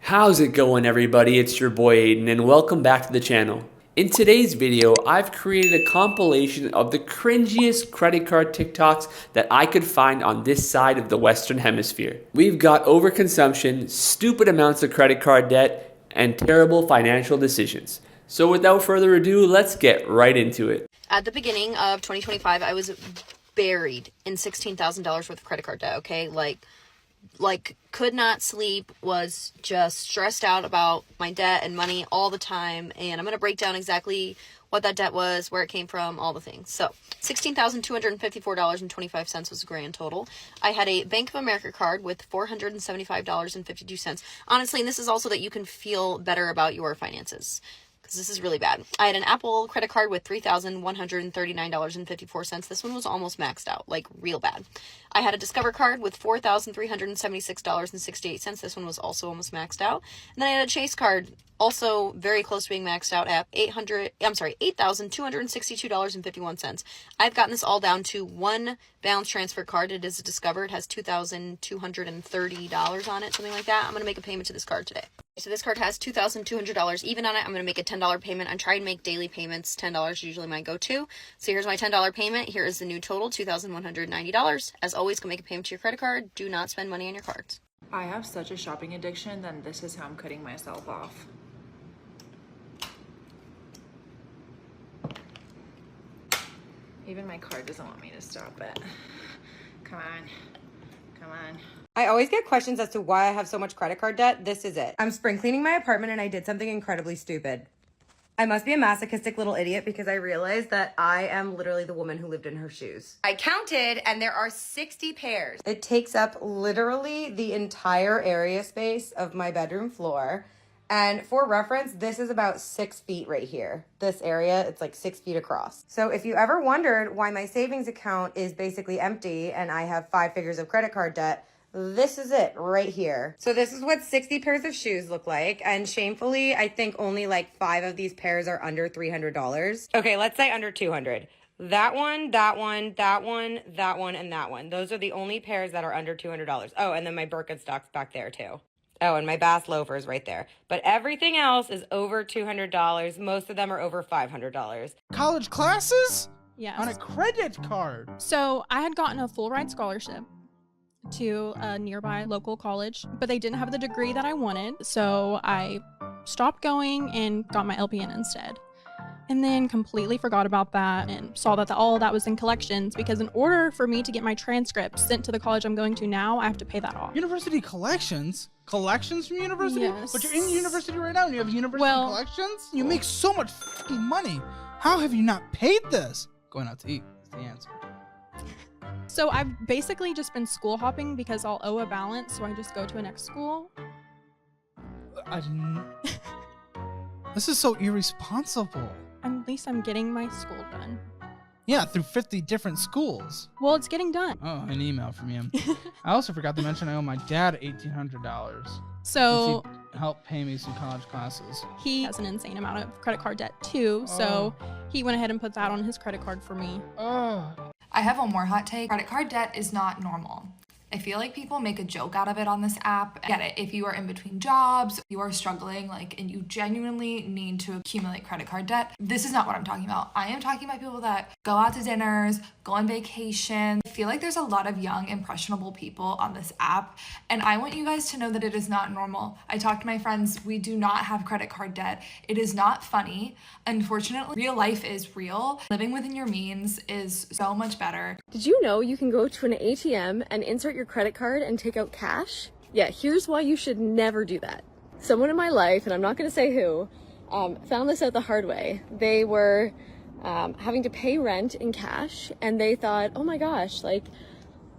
How's it going, everybody? It's your boy Aiden and welcome back to the channel. In today's video, I've created a compilation of the cringiest credit card TikToks that I could find on this side of the Western Hemisphere. We've got overconsumption, stupid amounts of credit card debt, and terrible financial decisions. So without further ado, let's get right into it. At the beginning of 2025, I was buried in $16,000 worth of credit card debt, okay? Like could not sleep, was just stressed out about my debt and money all the time. And I'm going to break down exactly what that debt was, where it came from, all the things. So $16,254.25 was the grand total. I had a Bank of America card with $475.52. Honestly, and this is also that you can feel better about your finances, because this is really bad. I had an Apple credit card with $3,139.54. This one was almost maxed out, like real bad. I had a Discover card with $4,376.68. This one was also almost maxed out. And then I had a Chase card, also very close to being maxed out at $8,262.51. I've gotten this all down to one balance transfer card. It is a Discover. It has $2,230 on it, something like that. I'm going to make a payment to this card today. So this card has $2,200 even on it. I'm going to make a $10 payment. I try and make daily payments. $10 is usually my go-to. So here's my $10 payment. Here is the new total, $2,190. As always, go make a payment to your credit card. Do not spend money on your cards. I have such a shopping addiction, then this is how I'm cutting myself off. Even my card doesn't want me to stop it. Come on. Come on. I always get questions as to why I have so much credit card debt. This is it. I'm spring cleaning my apartment and I did something incredibly stupid. I must be a masochistic little idiot because I realized that I am literally the woman who lived in her shoes. I counted and there are 60 pairs. It takes up literally the entire area space of my bedroom floor. And for reference, this is about 6 feet right here. This area, it's like 6 feet across. So if you ever wondered why my savings account is basically empty and I have 5 figures of credit card debt, this is it right here. So this is what 60 pairs of shoes look like. And shamefully, I think only like 5 of these pairs are under $300. Okay, let's say under 200. That one, that one, that one, that one, and that one. Those are the only pairs that are under $200. Oh, and then my Birkenstocks back there too. Oh, and my Bass loafers right there. But everything else is over $200. Most of them are over $500. College classes? Yes. On a credit card. So I had gotten a full ride scholarship to a nearby local college, but they didn't have the degree that I wanted. So I stopped going and got my LPN instead. And then completely forgot about that and saw that all of that was in collections, because in order for me to get my transcript sent to the college I'm going to now, I have to pay that off. University collections? Collections from university? Yes. But you're in university right now and you have university collections? You make so much fucking money. How have you not paid this? Going out to eat is the answer. So I've basically just been school hopping because I'll owe a balance, so I just go to a next school. I didn't... This is so irresponsible. At least I'm getting my school done. Yeah, through 50 different schools. Well, it's getting done. Oh, an email from you. I also forgot to mention I owe my dad $1,800. So he helped pay me some college classes. He has an insane amount of credit card debt too, so he went ahead and put that on his credit card for me. Oh. I have one more hot take. Credit card debt is not normal. I feel like people make a joke out of it on this app. I get it. If you are in between jobs, you are struggling, and you genuinely need to accumulate credit card debt, this is not what I'm talking about. I am talking about people that go out to dinners, go on vacation. I feel like there's a lot of young, impressionable people on this app, and I want you guys to know that it is not normal. I talk to my friends. We do not have credit card debt. It is not funny. Unfortunately, real life is real. Living within your means is so much better. Did you know you can go to an ATM and insert your credit card and take out cash? Yeah, here's why you should never do that. Someone in my life, and I'm not going to say who, found this out the hard way. They were having to pay rent in cash, and they thought, oh my gosh,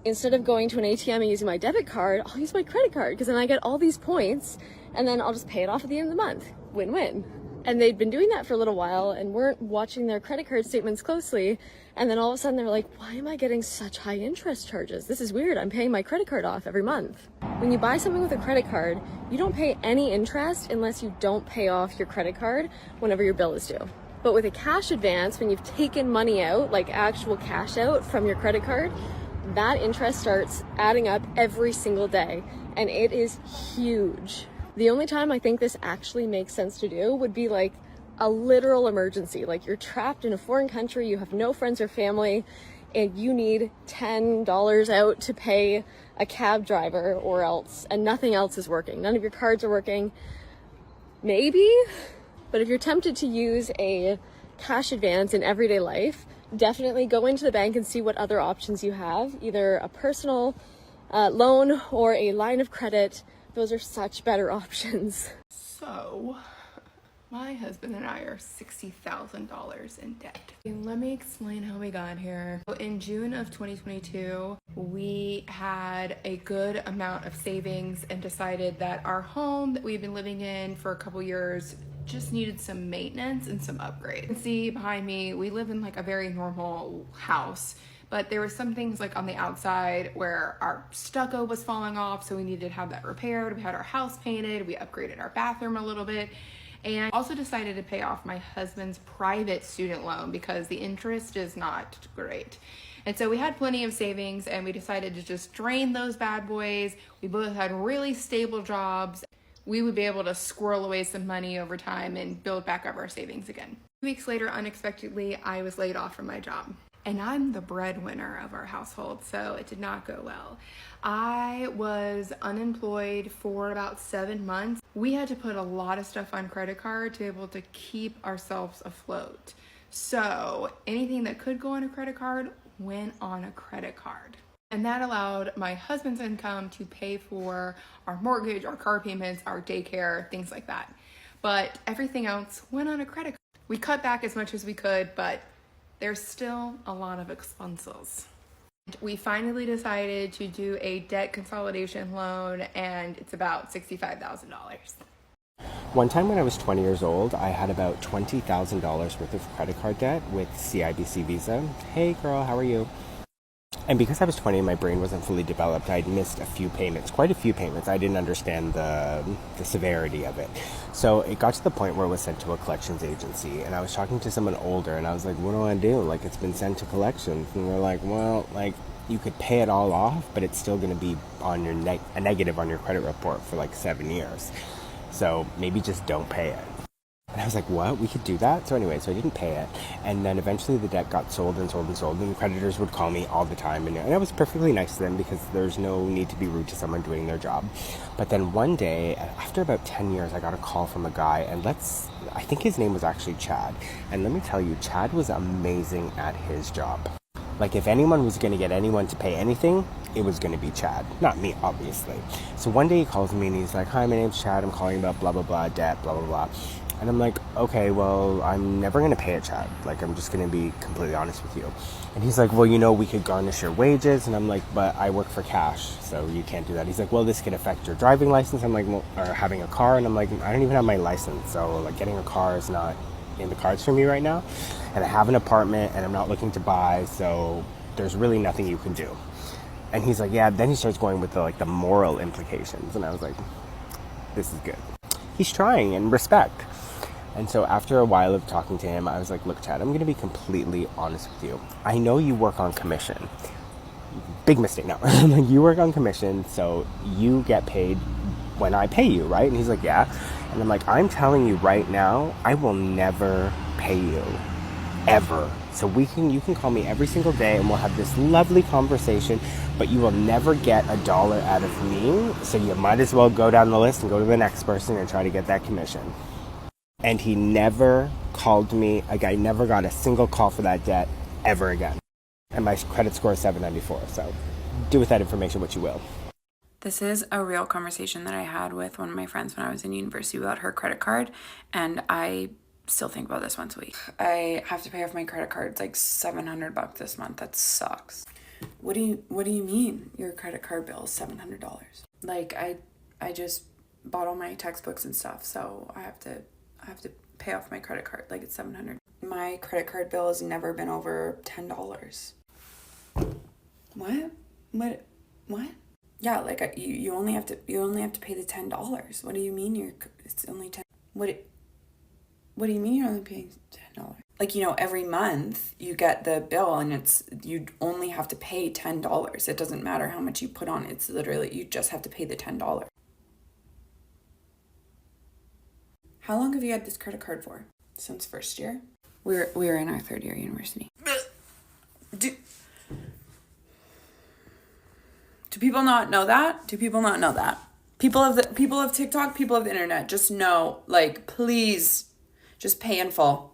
instead of going to an ATM and using my debit card, I'll use my credit card because then I get all these points and then I'll just pay it off at the end of the month. Win-win. And they'd been doing that for a little while and weren't watching their credit card statements closely. And then all of a sudden they're like, why am I getting such high interest charges? This is weird. I'm paying my credit card off every month. When you buy something with a credit card, you don't pay any interest unless you don't pay off your credit card whenever your bill is due. But with a cash advance, when you've taken money out, like actual cash out from your credit card, that interest starts adding up every single day. And it is huge. The only time I think this actually makes sense to do would be like a literal emergency. Like you're trapped in a foreign country, you have no friends or family, and you need $10 out to pay a cab driver or else, and nothing else is working. None of your cards are working. Maybe, but if you're tempted to use a cash advance in everyday life, definitely go into the bank and see what other options you have, either a personal loan or a line of credit. Those are such better options. So, my husband and I are $60,000 in debt. Let me explain how we got here. In June of 2022, we had a good amount of savings and decided that our home that we've been living in for a couple years just needed some maintenance and some upgrades. You can see behind me, we live in like a very normal house, but there were some things like on the outside where our stucco was falling off, so we needed to have that repaired. We had our house painted, we upgraded our bathroom a little bit, and also decided to pay off my husband's private student loan because the interest is not great. And so we had plenty of savings and we decided to just drain those bad boys. We both had really stable jobs. We would be able to squirrel away some money over time and build back up our savings again. 2 weeks later, unexpectedly, I was laid off from my job. And I'm the breadwinner of our household, so it did not go well. I was unemployed for about 7 months. We had to put a lot of stuff on credit card to be able to keep ourselves afloat. So anything that could go on a credit card went on a credit card. And that allowed my husband's income to pay for our mortgage, our car payments, our daycare, things like that. But everything else went on a credit card. We cut back as much as we could, but there's still a lot of expenses. We finally decided to do a debt consolidation loan, and it's about $65,000. One time when I was 20 years old, I had about $20,000 worth of credit card debt with CIBC Visa. Hey girl, how are you? And because I was 20 and my brain wasn't fully developed, I'd missed a few payments, quite a few payments. I didn't understand the severity of it. So it got to the point where it was sent to a collections agency, and I was talking to someone older, and I was like, what do I do? Like, it's been sent to collections. And they're like, well, like, you could pay it all off, but it's still going to be on your a negative on your credit report for like 7 years. So maybe just don't pay it. And I was like, what? We could do that? So anyway, so I didn't pay it. And then eventually the debt got sold and sold and sold. And the creditors would call me all the time. And I was perfectly nice to them because there's no need to be rude to someone doing their job. But then one day, after about 10 years, I got a call from a guy. And I think his name was actually Chad. And let me tell you, Chad was amazing at his job. Like, if anyone was going to get anyone to pay anything, it was going to be Chad. Not me, obviously. So one day he calls me and he's like, hi, my name's Chad. I'm calling about blah, blah, blah, debt, blah, blah, blah. And I'm like, okay, well, I'm never going to pay it, Chad. Like, I'm just going to be completely honest with you. And he's like, well, you know, we could garnish your wages. And I'm like, but I work for cash, so you can't do that. He's like, well, this could affect your driving license. I'm like, well, or having a car. And I'm like, I don't even have my license. So, like, getting a car is not in the cards for me right now. And I have an apartment, and I'm not looking to buy. So there's really nothing you can do. And he's like, yeah. Then he starts going with the moral implications. And I was like, this is good. He's trying, and respect. And so after a while of talking to him, I was like, look, Chad, I'm going to be completely honest with you. I know you work on commission. Big mistake. No, you work on commission, so you get paid when I pay you, right? And he's like, yeah. And I'm like, I'm telling you right now, I will never pay you, ever. So you can call me every single day and we'll have this lovely conversation, but you will never get $1 out of me. So you might as well go down the list and go to the next person and try to get that commission. And he never called me. Like, I never got a single call for that debt ever again. And my credit score is 794. So do with that information what you will. This is a real conversation that I had with one of my friends when I was in university about her credit card. And I still think about this once a week. I have to pay off my credit card. It's like $700 this month. That sucks. What do you mean your credit card bill is $700? Like, I just bought all my textbooks and stuff, so I have to pay off my credit card. Like, it's $700. My credit card bill has never been over $10. What? Yeah, like, you only have to pay the $10. What do you mean it's only 10? What do you mean you're only paying $10? Like, you know, every month you get the bill and you only have to pay $10. It doesn't matter how much you put on. It's literally, you just have to pay the $10. How long have you had this credit card for? Since first year? We were in our third year university. Do people not know that? Do people not know that? People of TikTok, people of the internet, just know, like, please, just pay in full.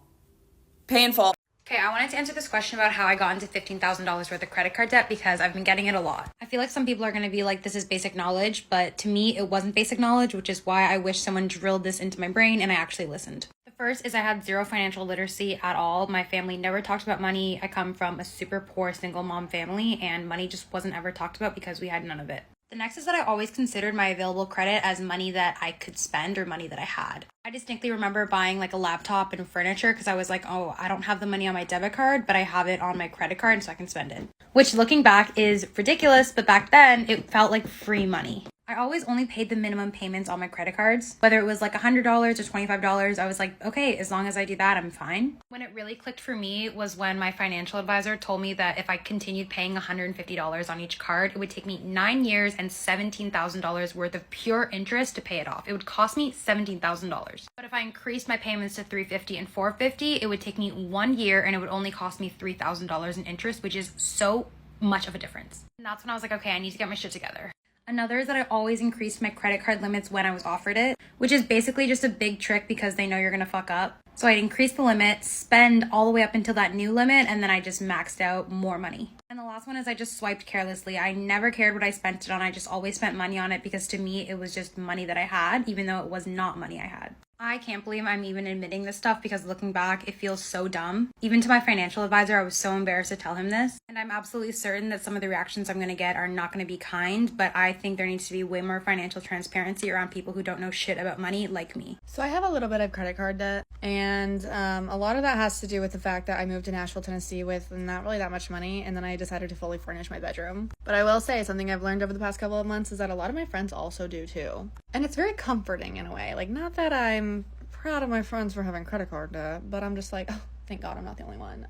Pay in full. Okay, I wanted to answer this question about how I got into $15,000 worth of credit card debt because I've been getting it a lot. I feel like some people are going to be like, this is basic knowledge, but to me, it wasn't basic knowledge, which is why I wish someone drilled this into my brain and I actually listened. The first is I had zero financial literacy at all. My family never talked about money. I come from a super poor single mom family and money just wasn't ever talked about because we had none of it. The next is that I always considered my available credit as money that I could spend or money that I had. I distinctly remember buying like a laptop and furniture because I was like, oh, I don't have the money on my debit card, but I have it on my credit card so I can spend it. Which looking back is ridiculous, but back then it felt like free money. I always only paid the minimum payments on my credit cards. Whether it was like $100 or $25, I was like, okay, as long as I do that, I'm fine. When it really clicked for me was when my financial advisor told me that if I continued paying $150 on each card, it would take me 9 years and $17,000 worth of pure interest to pay it off. It would cost me $17,000. But if I increased my payments to $350 and $450, it would take me 1 year and it would only cost me $3,000 in interest, which is so much of a difference. And that's when I was like, okay, I need to get my shit together. Another is that I always increased my credit card limits when I was offered it, which is basically just a big trick because they know you're gonna fuck up. So I'd increase the limit, spend all the way up until that new limit, and then I just maxed out more money. And the last one is I just swiped carelessly. I never cared what I spent it on. I just always spent money on it because to me, it was just money that I had, even though it was not money I had. I can't believe I'm even admitting this stuff because looking back, it feels so dumb. Even to my financial advisor, I was so embarrassed to tell him this. And I'm absolutely certain that some of the reactions I'm going to get are not going to be kind, but I think there needs to be way more financial transparency around people who don't know shit about money like me. So I have a little bit of credit card debt, and a lot of that has to do with the fact that I moved to Nashville, Tennessee with not really that much money, and then I decided to fully furnish my bedroom. But I will say something I've learned over the past couple of months is that a lot of my friends also do too. And it's very comforting in a way. Like, not that I'm proud of my friends for having credit card debt, but I'm just like, oh, thank God I'm not the only one.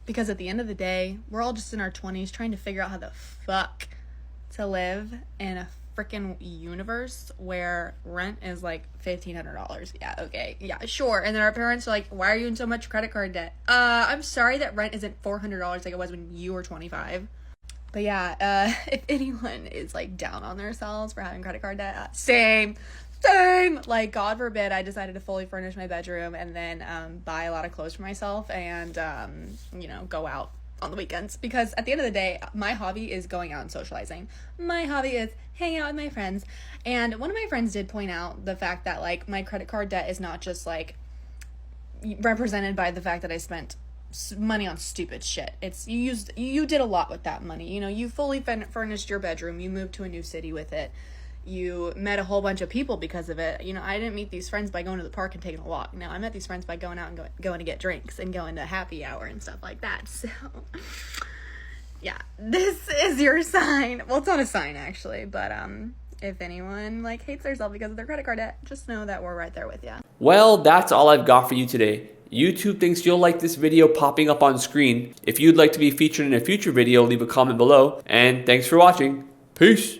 Because at the end of the day, we're all just in our 20s trying to figure out how the fuck to live in a freaking universe where rent is like $1,500. Yeah, okay, yeah, sure. And then our parents are like, why are you in so much credit card debt? I'm sorry that rent isn't $400 like it was when you were 25. But yeah, if anyone is like down on themselves for having credit card debt, same. Like, God forbid I decided to fully furnish my bedroom and then buy a lot of clothes for myself and go out on the weekends, because at the end of the day, my hobby is going out and socializing. My hobby is hanging out with my friends. And one of my friends did point out the fact that like my credit card debt is not just like represented by the fact that I spent money on stupid shit. It's you did a lot with that money. You know, you fully furnished your bedroom, you moved to a new city with it, you met a whole bunch of people because of it. You know, I didn't meet these friends by going to the park and taking a walk. No, I met these friends by going out and going to get drinks and going to happy hour and stuff like that. So yeah, this is your sign. Well, it's not a sign actually, but if anyone like hates themselves because of their credit card debt, just know that we're right there with you. Well, that's all I've got for you today. YouTube thinks you'll like this video popping up on screen. If you'd like to be featured in a future video, leave a comment below. And thanks for watching. Peace.